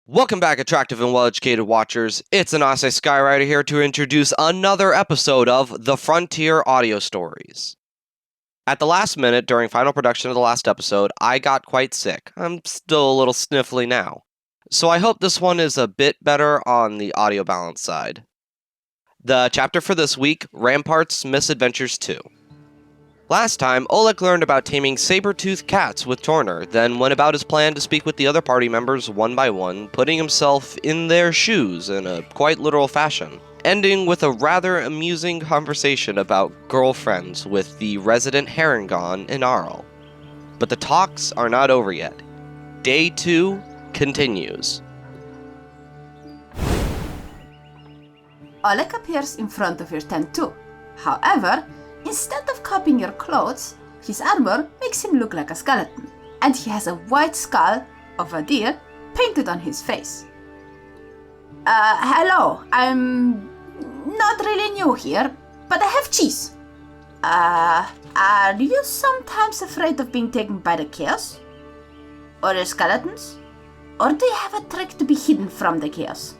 Welcome back, attractive and well-educated watchers. It's Anase Skyrider here to introduce another episode of The Frontier Audio Stories. At the last minute, during final production of the last episode, I got quite sick. I'm still a little sniffly now. So I hope this one is a bit better on the audio balance side. The chapter for this week, Rampart's Misadventures 2. Last time, Oleg learned about taming saber-toothed cats with Torner, then went about his plan to speak with the other party members one by one, putting himself in their shoes in a quite literal fashion, ending with a rather amusing conversation about girlfriends with the resident Harangon in Arl. But the talks are not over yet. Day 2 continues. Oleg appears in front of your tent too. However, instead of copying your clothes, his armor makes him look like a skeleton, and he has a white skull of a deer painted on his face. Hello, I'm not really new here, but I have cheese. Are you sometimes afraid of being taken by the chaos? Or the skeletons? Or do you have a trick to be hidden from the chaos?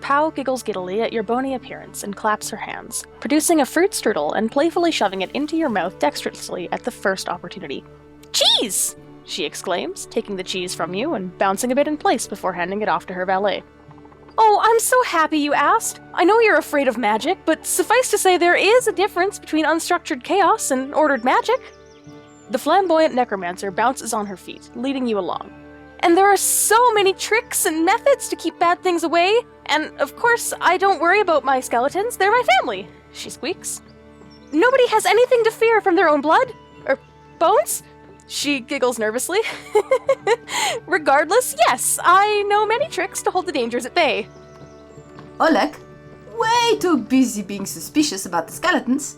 Pow giggles giddily at your bony appearance and claps her hands, producing a fruit strudel and playfully shoving it into your mouth dexterously at the first opportunity. Cheese! She exclaims, taking the cheese from you and bouncing a bit in place before handing it off to her valet. Oh, I'm so happy you asked. I know you're afraid of magic, but suffice to say there is a difference between unstructured chaos and ordered magic. The flamboyant necromancer bounces on her feet, leading you along. And there are so many tricks and methods to keep bad things away. And, of course, I don't worry about my skeletons. They're my family, she squeaks. Nobody has anything to fear from their own blood. Or bones? She giggles nervously. Regardless, yes, I know many tricks to hold the dangers at bay. Oleg, way too busy being suspicious about the skeletons,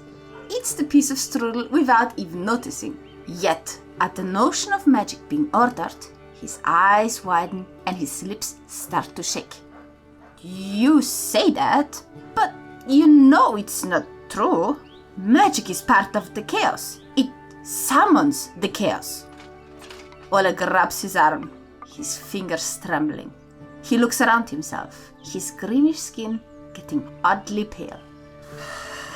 eats the piece of strudel without even noticing. Yet, at the notion of magic being ordered, his eyes widen and his lips start to shake. You say that, but you know it's not true. Magic is part of the chaos. It summons the chaos. Oleg rubs his arm, his fingers trembling. He looks around himself, his greenish skin getting oddly pale.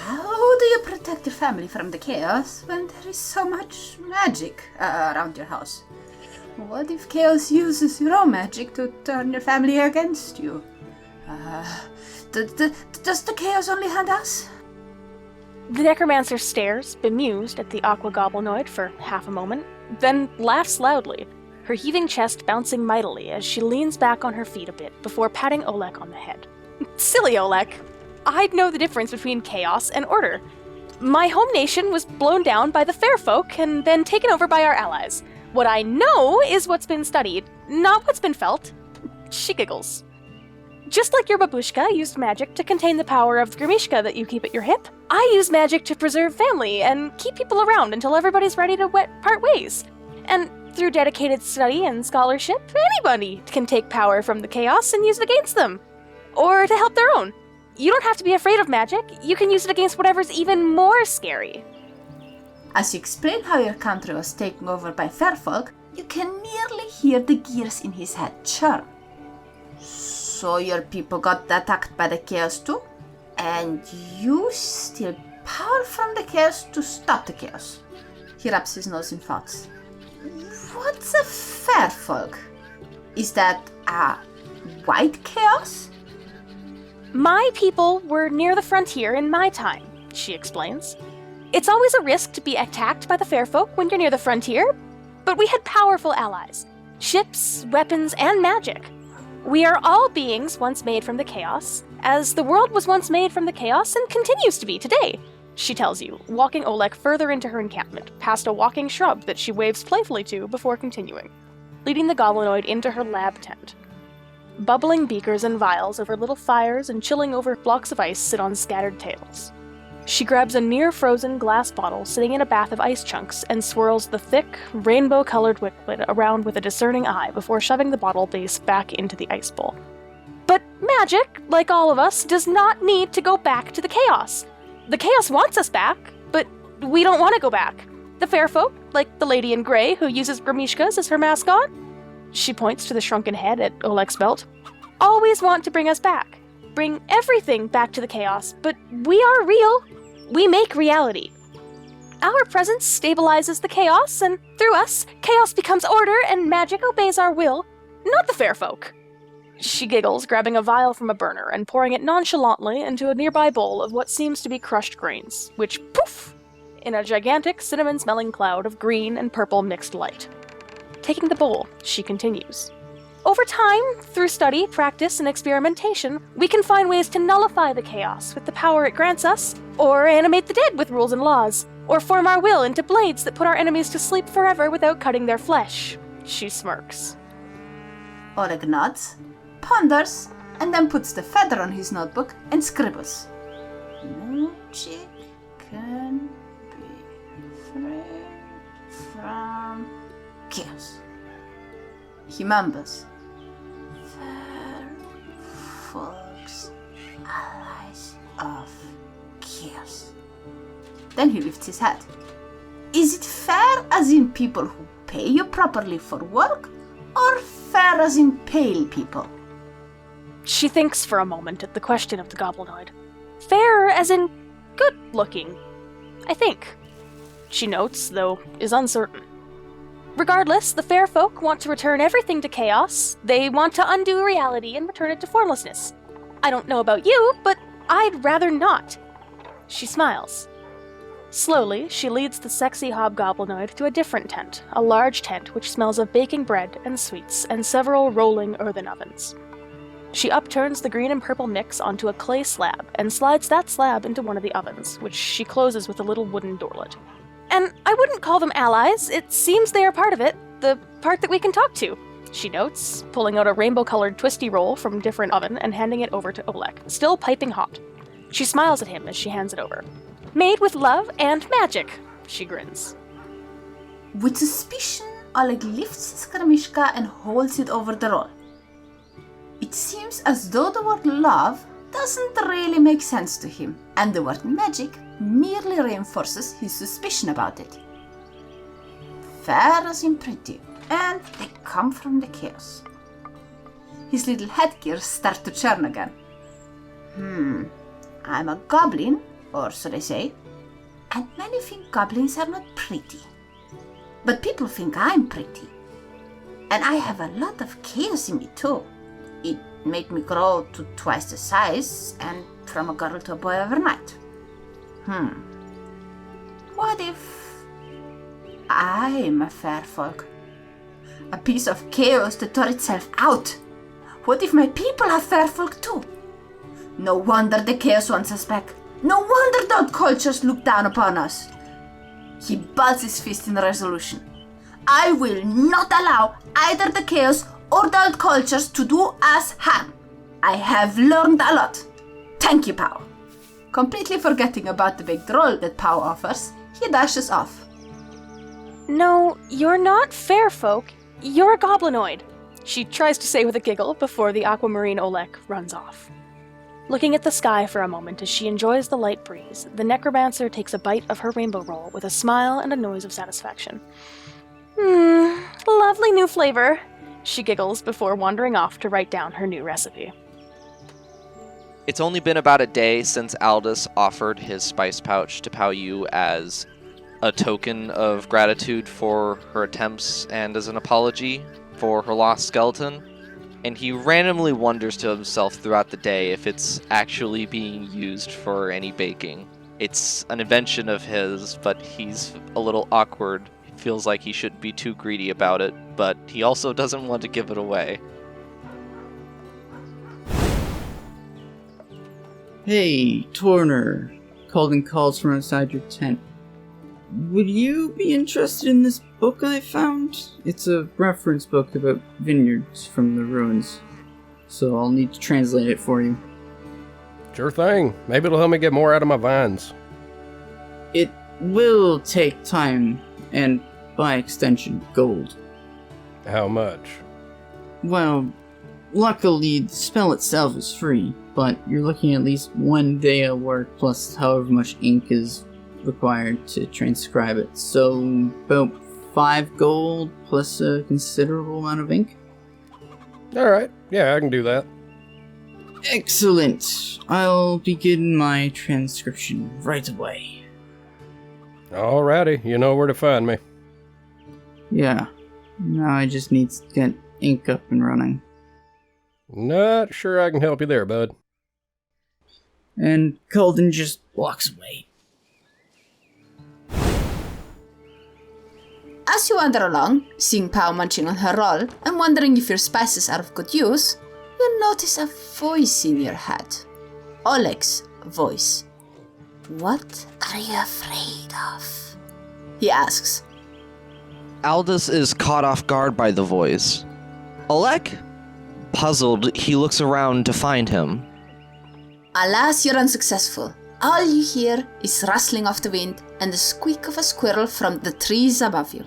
How do you protect your family from the chaos when there is so much magic around your house? What if chaos uses your own magic to turn your family against you? Does the chaos only hunt us? The necromancer stares, bemused, at the aqua goblinoid for half a moment, then laughs loudly, her heaving chest bouncing mightily as she leans back on her feet a bit before patting Oleg on the head. Silly Oleg. I'd know the difference between chaos and order. My home nation was blown down by the fair folk and then taken over by our allies. What I know is what's been studied, not what's been felt. She giggles. Just like your babushka used magic to contain the power of the grimishka that you keep at your hip, I use magic to preserve family and keep people around until everybody's ready to part ways. And through dedicated study and scholarship, anybody can take power from the chaos and use it against them. Or to help their own. You don't have to be afraid of magic, you can use it against whatever's even more scary. As you explain how your country was taken over by fair folk, you can nearly hear the gears in his head churn. So your people got attacked by the chaos too? And you steal power from the chaos to stop the chaos. He rubs his nose in thoughts. What's a fair folk? Is that a white chaos? My people were near the frontier in my time, she explains. It's always a risk to be attacked by the fair folk when you're near the frontier, but we had powerful allies. Ships, weapons, and magic. We are all beings once made from the chaos, as the world was once made from the chaos and continues to be today, she tells you, walking Oleg further into her encampment, past a walking shrub that she waves playfully to before continuing, leading the goblinoid into her lab tent. Bubbling beakers and vials over little fires and chilling over blocks of ice sit on scattered tails. She grabs a near-frozen glass bottle sitting in a bath of ice chunks and swirls the thick, rainbow-colored liquid around with a discerning eye before shoving the bottle base back into the ice bowl. But magic, like all of us, does not need to go back to the chaos. The chaos wants us back, but we don't want to go back. The fair folk, like the lady in gray who uses Gramishkas as her mascot, She points to the shrunken head at Oleg's belt. Always want to bring us back. Bring everything back to the chaos, but we are real. We make reality. Our presence stabilizes the chaos, and through us, chaos becomes order and magic obeys our will, not the fair folk. She giggles, grabbing a vial from a burner and pouring it nonchalantly into a nearby bowl of what seems to be crushed grains, which poof! In a gigantic cinnamon-smelling cloud of green and purple mixed light. Taking the bowl, she continues. Over time, through study, practice, and experimentation, we can find ways to nullify the chaos with the power it grants us, or animate the dead with rules and laws, or form our will into blades that put our enemies to sleep forever without cutting their flesh. She smirks. Oleg nods, ponders, and then puts the feather on his notebook and scribbles. Magic can be free from chaos. He mumbles. Fair folks, allies of chaos. Then he lifts his hat. Is it fair as in people who pay you properly for work, or fair as in pale people? She thinks for a moment at the question of the goblinoid. Fair as in good-looking, I think. She notes, though is uncertain. Regardless, the fair folk want to return everything to chaos. They want to undo reality and return it to formlessness. I don't know about you, but I'd rather not. She smiles. Slowly, she leads the sexy hobgoblinoid to a different tent, a large tent which smells of baking bread and sweets and several rolling earthen ovens. She upturns the green and purple mix onto a clay slab and slides that slab into one of the ovens, which she closes with a little wooden doorlet. And I wouldn't call them allies. It seems they are part of it, the part that we can talk to, she notes, pulling out a rainbow-colored twisty roll from a different oven and handing it over to Oleg, still piping hot. She smiles at him as she hands it over. Made with love and magic, she grins. With suspicion, Oleg lifts his skirmishka and holds it over the roll. It seems as though the word love doesn't really make sense to him, and the word magic merely reinforces his suspicion about it. Fair as in pretty, and they come from the chaos. His little headgear starts to churn again. I'm a goblin, or so they say, and many think goblins are not pretty. But people think I'm pretty. And I have a lot of chaos in me too. It made me grow to twice the size, and from a girl to a boy overnight. What if I'm a fair folk? A piece of chaos that tore itself out. What if my people are fair folk too? No wonder the chaos wants us back. No wonder the old cultures look down upon us. He balls his fist in resolution. I will not allow either the chaos or the old cultures to do us harm. I have learned a lot. Thank you, Pow. Completely forgetting about the big roll that Pow offers, he dashes off. No, you're not fair folk. You're a goblinoid, she tries to say with a giggle before the aquamarine Oleg runs off. Looking at the sky for a moment as she enjoys the light breeze, the necromancer takes a bite of her rainbow roll with a smile and a noise of satisfaction. Lovely new flavor, she giggles before wandering off to write down her new recipe. It's only been about a day since Aldous offered his spice pouch to Pao Yu as a token of gratitude for her attempts and as an apology for her lost skeleton. And he randomly wonders to himself throughout the day if it's actually being used for any baking. It's an invention of his, but he's a little awkward. He feels like he shouldn't be too greedy about it, but he also doesn't want to give it away. Hey, Torner. Calden calls from outside your tent. Would you be interested in this book I found? It's a reference book about vineyards from the ruins, so I'll need to translate it for you. Sure thing. Maybe it'll help me get more out of my vines. It will take time, and by extension, gold. How much? Well, luckily, the spell itself is free, but you're looking at least 1 day of work plus however much ink is required to transcribe it. So, about 5 gold plus a considerable amount of ink. Alright, yeah, I can do that. Excellent. I'll begin my transcription right away. Alrighty, you know where to find me. Yeah. Now I just need to get ink up and running. Not sure I can help you there, bud. And Colden just walks away. As you wander along, seeing Pao munching on her roll and wondering if your spices are of good use, you notice a voice in your head. Oleg's voice. What are you afraid of? He asks. Aldous is caught off guard by the voice. Oleg? Puzzled, he looks around to find him. Alas, you're unsuccessful. All you hear is rustling of the wind and the squeak of a squirrel from the trees above you.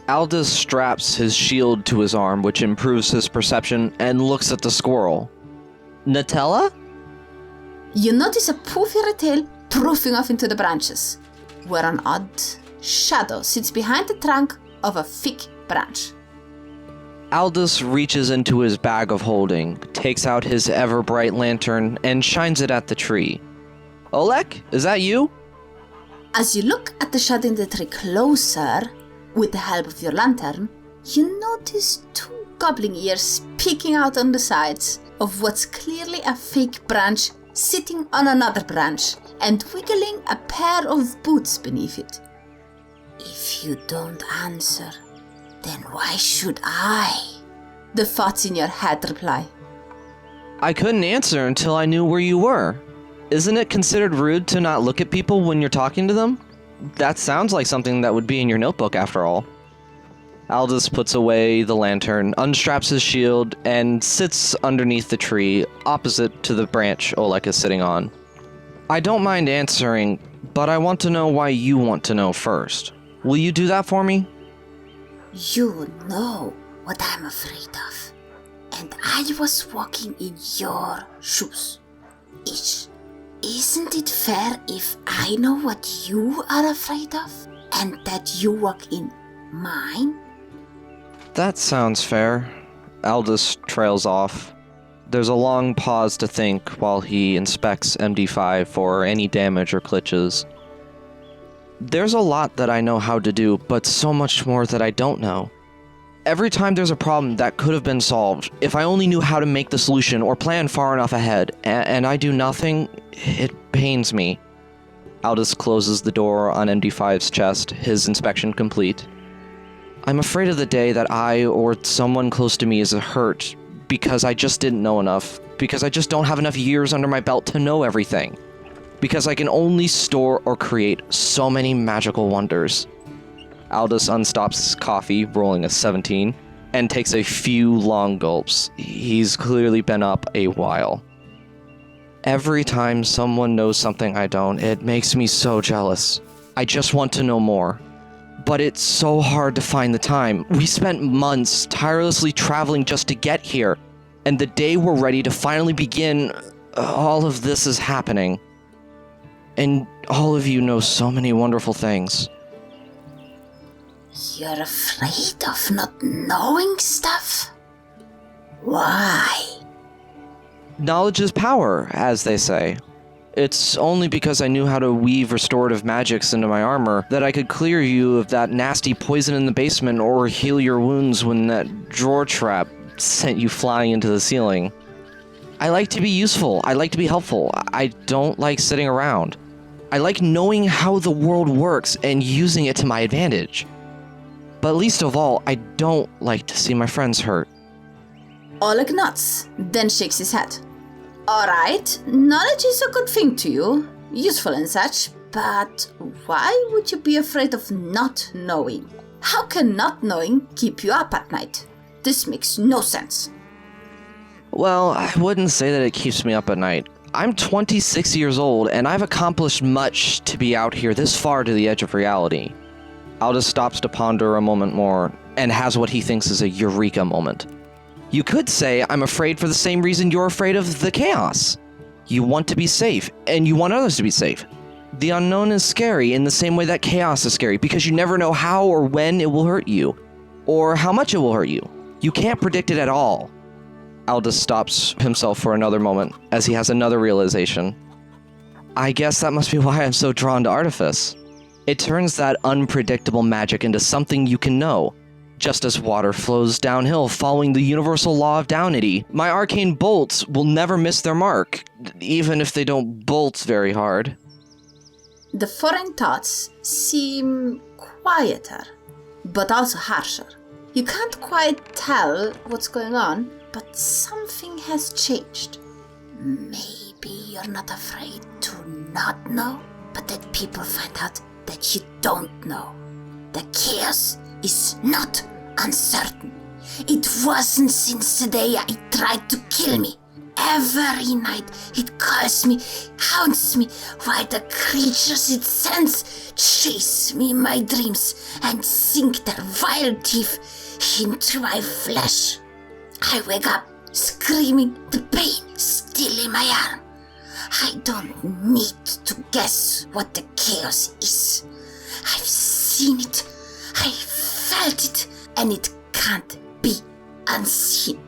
Aldous straps his shield to his arm, which improves his perception, and looks at the squirrel. Nutella? You notice a poofy tail proofing off into the branches, where an odd shadow sits behind the trunk of a thick branch. Aldous reaches into his bag of holding, takes out his ever-bright lantern, and shines it at the tree. Oleg, is that you? As you look at the shadow in the tree closer, with the help of your lantern, you notice two goblin ears peeking out on the sides of what's clearly a fake branch sitting on another branch and wiggling a pair of boots beneath it. If you don't answer, then why should I? The thoughts in your head reply. I couldn't answer until I knew where you were. Isn't it considered rude to not look at people when you're talking to them? That sounds like something that would be in your notebook after all. Aldous puts away the lantern, unstraps his shield, and sits underneath the tree, opposite to the branch Oleg is sitting on. I don't mind answering, but I want to know why you want to know first. Will you do that for me? You know what I'm afraid of, and I was walking in your shoes. Isn't it fair if I know what you are afraid of, and that you walk in mine? That sounds fair. Aldous trails off. There's a long pause to think while he inspects MD5 for any damage or glitches. There's a lot that I know how to do, but so much more that I don't know. Every time there's a problem that could have been solved, if I only knew how to make the solution or plan far enough ahead, and I do nothing, it pains me. Aldous closes the door on MD5's chest, his inspection complete. I'm afraid of the day that I or someone close to me is hurt because I just didn't know enough, because I just don't have enough years under my belt to know everything, because I can only store or create so many magical wonders. Aldous unstops his coffee, rolling a 17, and takes a few long gulps. He's clearly been up a while. Every time someone knows something I don't, it makes me so jealous. I just want to know more. But it's so hard to find the time. We spent months tirelessly traveling just to get here, and the day we're ready to finally begin, all of this is happening. And all of you know so many wonderful things. You're afraid of not knowing stuff? Why? Knowledge is power, as they say. It's only because I knew how to weave restorative magics into my armor that I could clear you of that nasty poison in the basement or heal your wounds when that drawer trap sent you flying into the ceiling. I like to be useful. I like to be helpful. I don't like sitting around. I like knowing how the world works and using it to my advantage. But least of all, I don't like to see my friends hurt. Oleg nods, then shakes his head. Alright, knowledge is a good thing to you, useful and such, but why would you be afraid of not knowing? How can not knowing keep you up at night? This makes no sense. Well, I wouldn't say that it keeps me up at night. I'm 26 years old, and I've accomplished much to be out here this far to the edge of reality. Aldous stops to ponder a moment more, and has what he thinks is a eureka moment. You could say I'm afraid for the same reason you're afraid of the chaos. You want to be safe, and you want others to be safe. The unknown is scary in the same way that chaos is scary, because you never know how or when it will hurt you, or how much it will hurt you. You can't predict it at all. Aldous stops himself for another moment as he has another realization. I guess that must be why I'm so drawn to artifice. It turns that unpredictable magic into something you can know. Just as water flows downhill following the universal law of downity, my arcane bolts will never miss their mark, even if they don't bolt very hard. The foreign thoughts seem quieter, but also harsher. You can't quite tell what's going on, but something has changed. Maybe you're not afraid to not know, but that people find out that you don't know. The chaos is not uncertain. It wasn't since the day it tried to kill me. Every night it calls me, haunts me, while the creatures it sends chase me in my dreams and sink their vile teeth into my flesh. I wake up screaming, the pain still in my arm. I don't need to guess what the chaos is. I've seen it, I felt it, and it can't be unseen.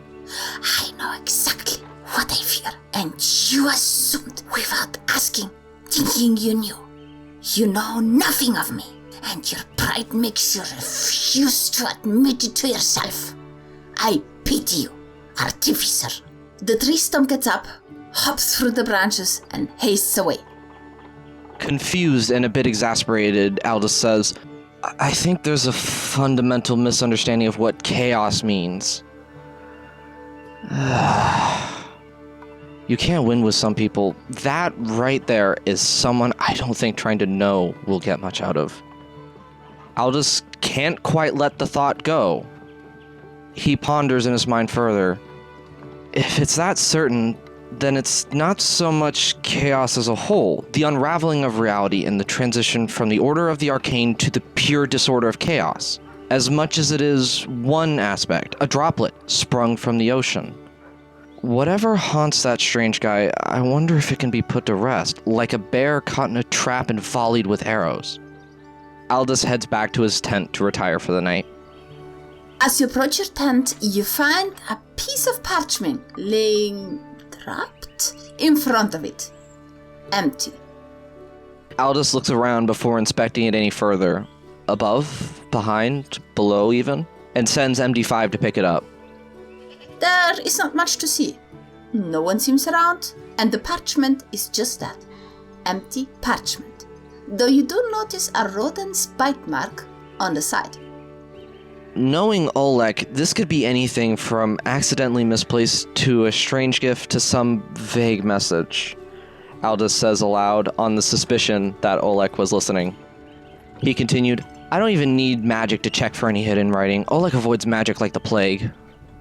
I know exactly what I fear, and you assumed without asking, thinking you knew. You know nothing of me, and your pride makes you refuse to admit it to yourself. I pity you, artificer. The tree stump gets up, hops through the branches, and hastes away. Confused and a bit exasperated, Aldous says, I think there's a fundamental misunderstanding of what chaos means. You can't win with some people. That right there is someone I don't think trying to know will get much out of. Aldous can't quite let the thought go. He ponders in his mind further. If it's that certain, then it's not so much chaos as a whole, the unraveling of reality and the transition from the order of the arcane to the pure disorder of chaos, as much as it is one aspect, a droplet sprung from the ocean. Whatever haunts that strange guy, I wonder if it can be put to rest, like a bear caught in a trap and volleyed with arrows. Aldous heads back to his tent to retire for the night. As you approach your tent, you find a piece of parchment laying dropped in front of it. Empty. Aldous looks around before inspecting it any further. Above, behind, below even, and sends MD5 to pick it up. There is not much to see. No one seems around, and the parchment is just that. Empty parchment. Though you do notice a rodent's bite mark on the side. Knowing Oleg, this could be anything from accidentally misplaced to a strange gift to some vague message. Aldous says aloud on the suspicion that Oleg was listening. He continued, I don't even need magic to check for any hidden writing. Oleg avoids magic like the plague.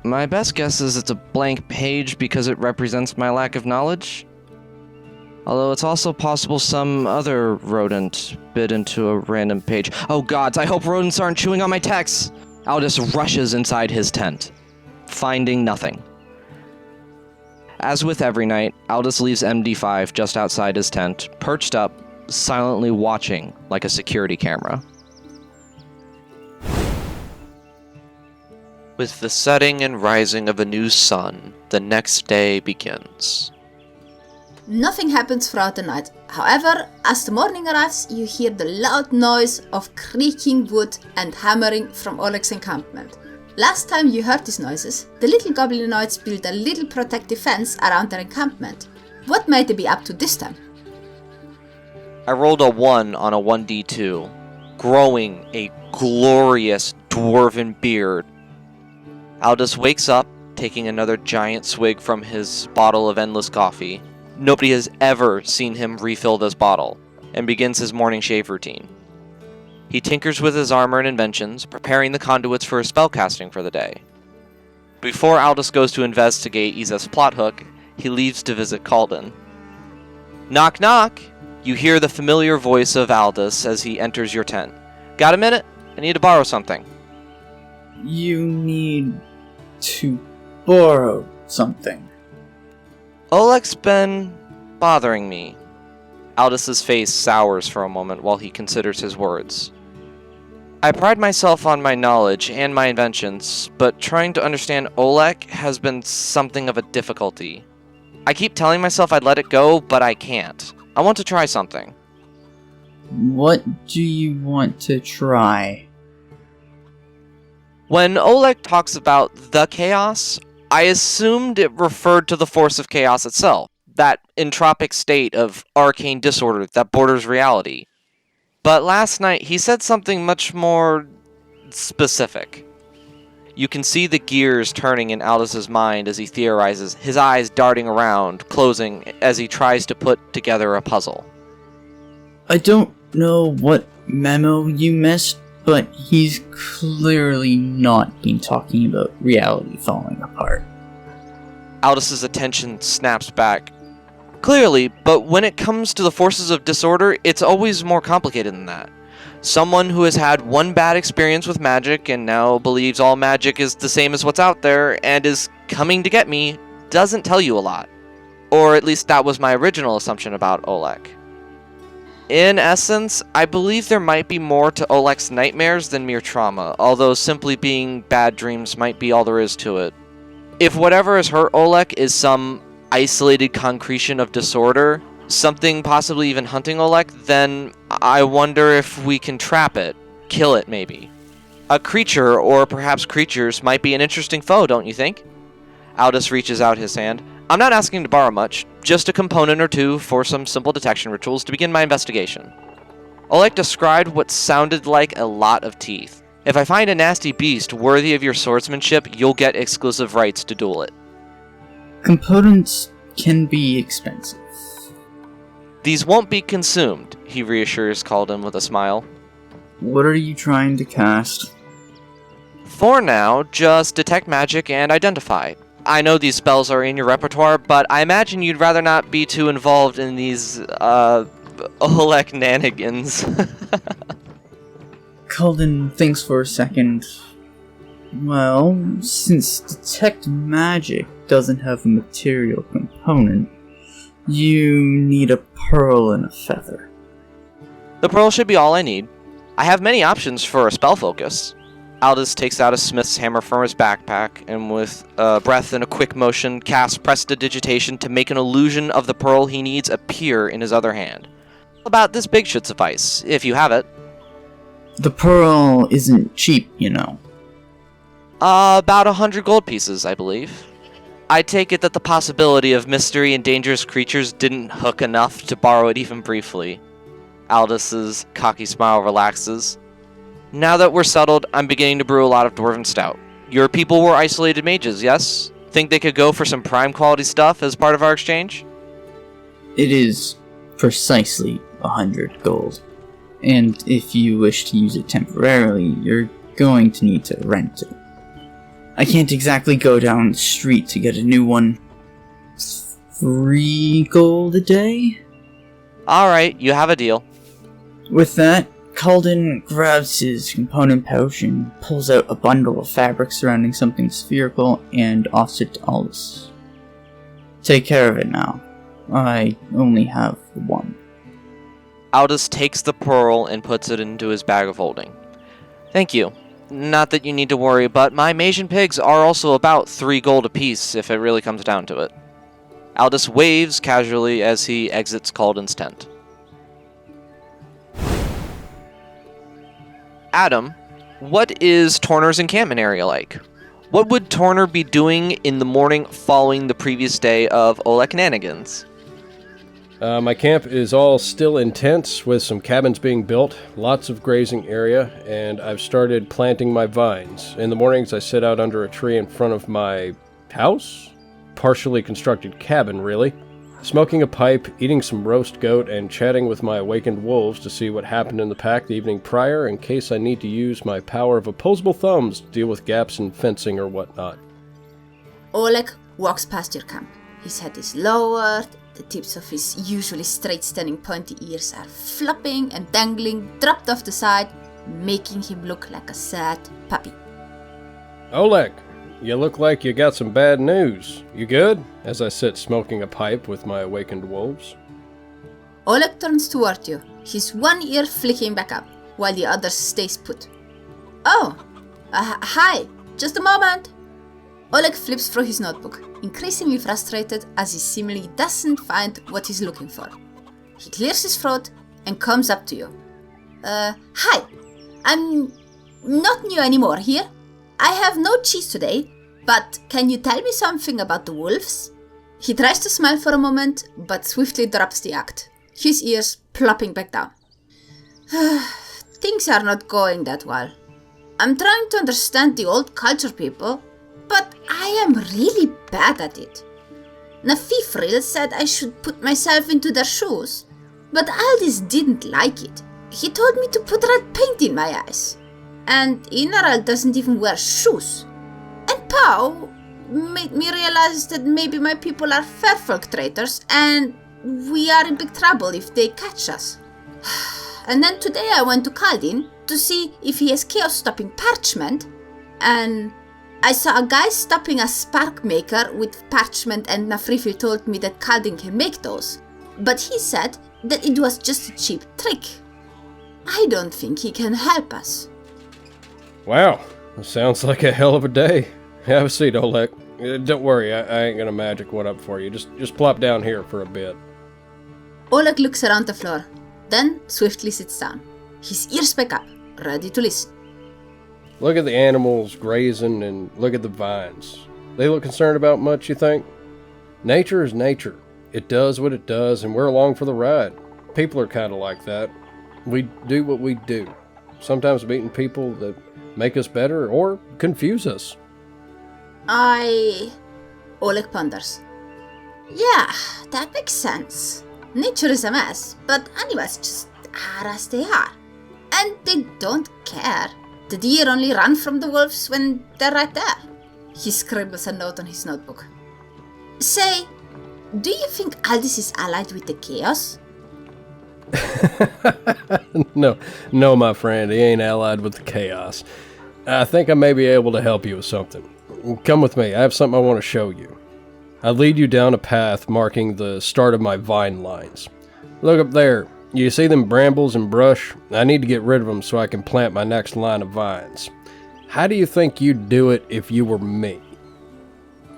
My best guess is it's a blank page because it represents my lack of knowledge. Although it's also possible some other rodent bit into a random page. Oh gods, I hope rodents aren't chewing on my texts! Aldous rushes inside his tent, finding nothing. As with every night, Aldous leaves MD5 just outside his tent, perched up, silently watching like a security camera. With the setting and rising of a new sun, the next day begins. Nothing happens throughout the night. However, as the morning arrives, you hear the loud noise of creaking wood and hammering from Oleg's encampment. Last time you heard these noises, the little goblinoids built a little protective fence around their encampment. What might they be up to this time? I rolled a 1 on a 1d2, growing a glorious dwarven beard. Aldous wakes up, taking another giant swig from his bottle of endless coffee. Nobody has ever seen him refill this bottle, and begins his morning shave routine. He tinkers with his armor and inventions, preparing the conduits for his spellcasting for the day. Before Aldous goes to investigate Isa's plot hook, he leaves to visit Calden. Knock knock! You hear the familiar voice of Aldous as he enters your tent. Got a minute? I need to borrow something. You need to borrow something. Oleg's been bothering me. Aldous' face sours for a moment while he considers his words. I pride myself on my knowledge and my inventions, but trying to understand Oleg has been something of a difficulty. I keep telling myself I'd let it go, but I can't. I want to try something. What do you want to try? When Oleg talks about the chaos, I assumed it referred to the force of chaos itself, that entropic state of arcane disorder that borders reality. But last night, he said something much more specific. You can see the gears turning in Aldous' mind as he theorizes, his eyes darting around, closing, as he tries to put together a puzzle. I don't know what memo you missed, but he's clearly not been talking about reality falling apart. Aldous' attention snaps back. Clearly, but when it comes to the forces of disorder, it's always more complicated than that. Someone who has had one bad experience with magic and now believes all magic is the same as what's out there and is coming to get me doesn't tell you a lot. Or at least that was my original assumption about Oleg. In essence, I believe there might be more to Oleg's nightmares than mere trauma, although simply being bad dreams might be all there is to it. If whatever has hurt Oleg is some isolated concretion of disorder, something possibly even hunting Oleg, then I wonder if we can trap it, kill it maybe. A creature, or perhaps creatures, might be an interesting foe, don't you think? Aldous reaches out his hand. I'm not asking to borrow much, just a component or two for some simple detection rituals to begin my investigation. Oleg described what sounded like a lot of teeth. If I find a nasty beast worthy of your swordsmanship, you'll get exclusive rights to duel it. Components can be expensive. These won't be consumed, he reassures Calden with a smile. What are you trying to cast? For now, just detect magic and identify. I know these spells are in your repertoire, but I imagine you'd rather not be too involved in these, Oleg nanigans. Calden thinks for a second. Well, since detect magic doesn't have a material component, you need a pearl and a feather. The pearl should be all I need. I have many options for a spell focus. Aldous takes out a smith's hammer from his backpack, and with a breath and a quick motion, casts prestidigitation to make an illusion of the pearl he needs appear in his other hand. About this big should suffice, if you have it. The pearl isn't cheap, you know. About 100 gold pieces, I believe. I take it that the possibility of mystery and dangerous creatures didn't hook enough to borrow it even briefly. Aldous' cocky smile relaxes. Now that we're settled, I'm beginning to brew a lot of Dwarven Stout. Your people were isolated mages, yes? Think they could go for some prime quality stuff as part of our exchange? It is precisely 100 gold. And if you wish to use it temporarily, you're going to need to rent it. I can't exactly go down the street to get a new one. 3 gold a day? Alright, you have a deal. With that, Calden grabs his component pouch and pulls out a bundle of fabric surrounding something spherical and offers it to Aldous. Take care of it now. I only have one. Aldous takes the pearl and puts it into his bag of holding. Thank you. Not that you need to worry, but my Magian pigs are also about 3 gold apiece if it really comes down to it. Aldous waves casually as he exits Calden's tent. Adam, what is Torner's encampment area like? What would Torner be doing in the morning following the previous day of Oleg Nanigans? My camp is all still in tents with some cabins being built, lots of grazing area, and I've started planting my vines. In the mornings I sit out under a tree in front of my house? Partially constructed cabin, really. Smoking a pipe, eating some roast goat, and chatting with my awakened wolves to see what happened in the pack the evening prior in case I need to use my power of opposable thumbs to deal with gaps in fencing or whatnot. Oleg walks past your camp. His head is lowered, the tips of his usually straight-standing pointy ears are flopping and dangling, dropped off the side, making him look like a sad puppy. Oleg, you look like you got some bad news. You good? As I sit smoking a pipe with my awakened wolves. Oleg turns toward you, his one ear flicking back up, while the other stays put. Oh, hi. Just a moment. Oleg flips through his notebook, increasingly frustrated as he seemingly doesn't find what he's looking for. He clears his throat and comes up to you. Hi. I'm not new anymore here. I have no cheese today, but can you tell me something about the wolves? He tries to smile for a moment, but swiftly drops the act, his ears plopping back down. Things are not going that well. I'm trying to understand the old culture people, but I am really bad at it. Nafifril said I should put myself into their shoes, but Aldis didn't like it. He told me to put red paint in my eyes. And Inaral doesn't even wear shoes. And Pau made me realize that maybe my people are fairfolk traitors and we are in big trouble if they catch us. And then today I went to Kaldin to see if he has chaos-stopping parchment, and I saw a guy stopping a spark maker with parchment, and Nafrifil told me that Kaldin can make those, but he said that it was just a cheap trick. I don't think he can help us. Wow, that sounds like a hell of a day. Have a seat, Oleg. Don't worry, I ain't gonna magic one up for you. Just plop down here for a bit. Oleg looks around the floor, then swiftly sits down, his ears back up, ready to listen. Look at the animals grazing and look at the vines. They look concerned about much, you think? Nature is nature. It does what it does, and we're along for the ride. People are kind of like that. We do what we do. Sometimes meeting people that make us better or confuse us. Oleg ponders. Yeah, that makes sense. Nature is a mess, but animals just are as they are. And they don't care. The deer only run from the wolves when they're right there. He scribbles a note on his notebook. Say, do you think Aldis is allied with the chaos? No, my friend, he ain't allied with the chaos. I think I may be able to help you with something. Come with me, I have something I want to show you. I lead you down a path marking the start of my vine lines. Look up there. You see them brambles and brush? I need to get rid of them so I can plant my next line of vines. How do you think you'd do it if you were me?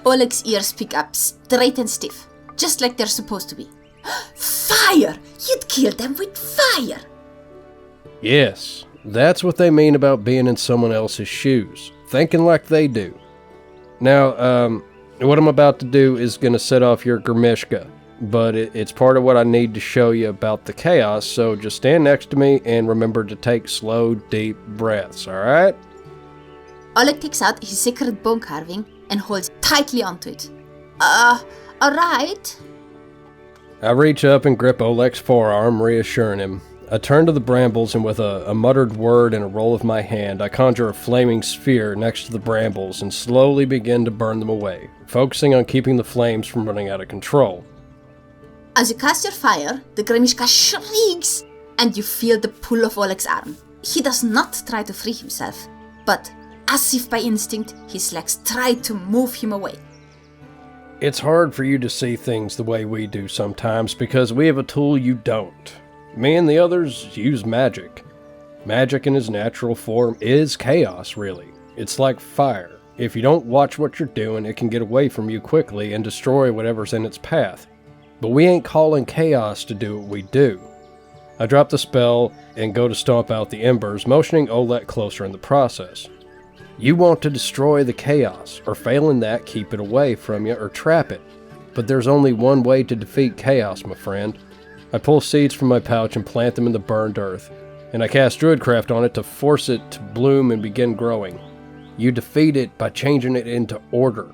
Oleg's ears pick up straight and stiff, just like they're supposed to be. Fire! You'd kill them with fire! Yes, that's what they mean about being in someone else's shoes, thinking like they do. Now, what I'm about to do is going to set off your Grimishka, but it's part of what I need to show you about the chaos, so just stand next to me and remember to take slow, deep breaths, alright? Oleg takes out his sacred bone carving and holds tightly onto it. Alright. I reach up and grip Oleg's forearm, reassuring him. I turn to the brambles and with a muttered word and a roll of my hand, I conjure a flaming sphere next to the brambles and slowly begin to burn them away, focusing on keeping the flames from running out of control. As you cast your fire, the Grimishka shrieks and you feel the pull of Oleg's arm. He does not try to free himself, but as if by instinct, his legs try to move him away. It's hard for you to see things the way we do sometimes because we have a tool you don't. Me and the others use magic. Magic in its natural form is chaos, really. It's like fire. If you don't watch what you're doing, it can get away from you quickly and destroy whatever's in its path. But we ain't calling chaos to do what we do. I drop the spell and go to stomp out the embers, motioning Oleg closer in the process. You want to destroy the chaos, or failing that, keep it away from you or trap it. But there's only one way to defeat chaos, my friend. I pull seeds from my pouch and plant them in the burned earth, and I cast Druidcraft on it to force it to bloom and begin growing. You defeat it by changing it into order,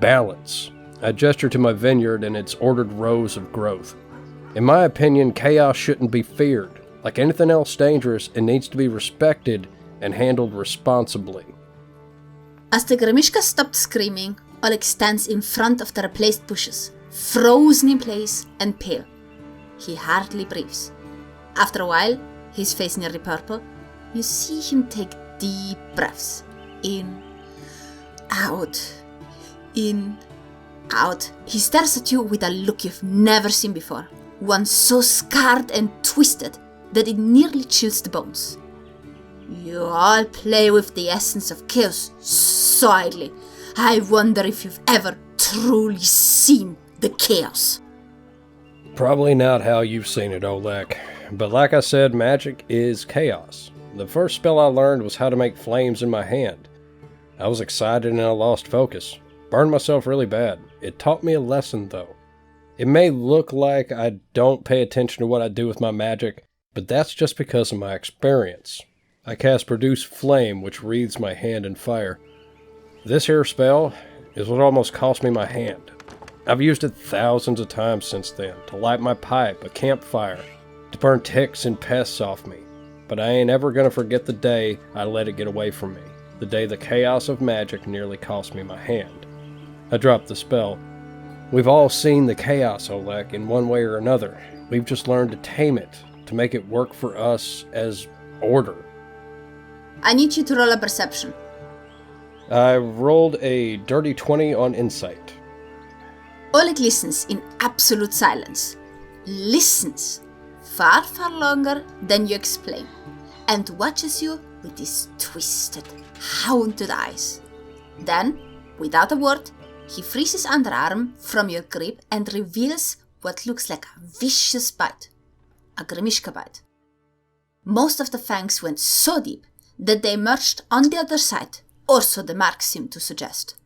balance. I gesture to my vineyard and its ordered rows of growth. In my opinion, chaos shouldn't be feared. Like anything else dangerous, it needs to be respected and handled responsibly. As the Grimishka stopped screaming, Oleg stands in front of the replaced bushes, frozen in place and pale. He hardly breathes. After a while, his face nearly purple, you see him take deep breaths. In, out, in, out. He stares at you with a look you've never seen before. One so scarred and twisted that it nearly chills the bones. You all play with the essence of chaos so idly. I wonder if you've ever truly seen the chaos. Probably not how you've seen it, Olek. But like I said, magic is chaos. The first spell I learned was how to make flames in my hand. I was excited and I lost focus. Burned myself really bad. It taught me a lesson, though. It may look like I don't pay attention to what I do with my magic, but that's just because of my experience. I cast Produce Flame, which wreathes my hand in fire. This here spell is what almost cost me my hand. I've used it thousands of times since then, to light my pipe, a campfire, to burn ticks and pests off me. But I ain't ever gonna forget the day I let it get away from me. The day the chaos of magic nearly cost me my hand. I dropped the spell. We've all seen the chaos, Olek, in one way or another. We've just learned to tame it, to make it work for us as order. I need you to roll a perception. I rolled a dirty 20 on insight. Oleg listens in absolute silence. Listens far, far longer than you explain, and watches you with his twisted, haunted eyes. Then, without a word, he frees his underarm from your grip and reveals what looks like a vicious bite. A Grimishka bite. Most of the fangs went so deep that they emerged on the other side, or so the marks seem to suggest.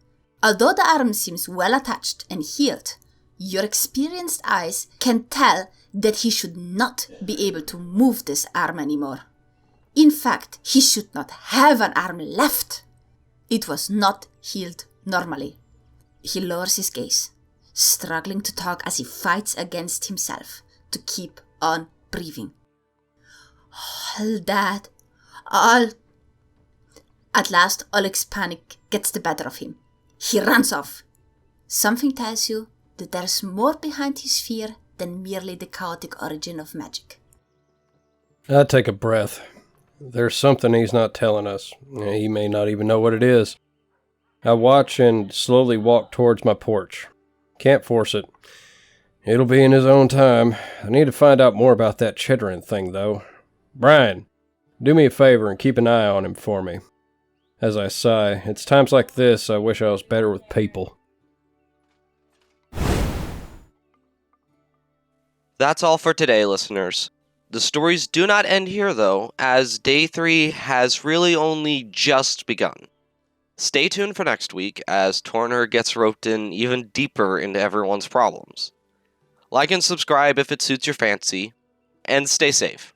Although the arm seems well attached and healed, your experienced eyes can tell that he should not be able to move this arm anymore. In fact, he should not have an arm left. It was not healed normally. He lowers his gaze, struggling to talk as he fights against himself to keep on breathing. All. At last, Oleg's panic gets the better of him. He runs off. Something tells you that there's more behind his fear than merely the chaotic origin of magic. I take a breath. There's something he's not telling us. He may not even know what it is. I watch and slowly walk towards my porch. Can't force it. It'll be in his own time. I need to find out more about that chittering thing, though. Brian, do me a favor and keep an eye on him for me. As I sigh, it's times like this I wish I was better with people. That's all for today, listeners. The stories do not end here, though, as Day 3 has really only just begun. Stay tuned for next week, as Torner gets roped in even deeper into everyone's problems. Like and subscribe if it suits your fancy, and stay safe.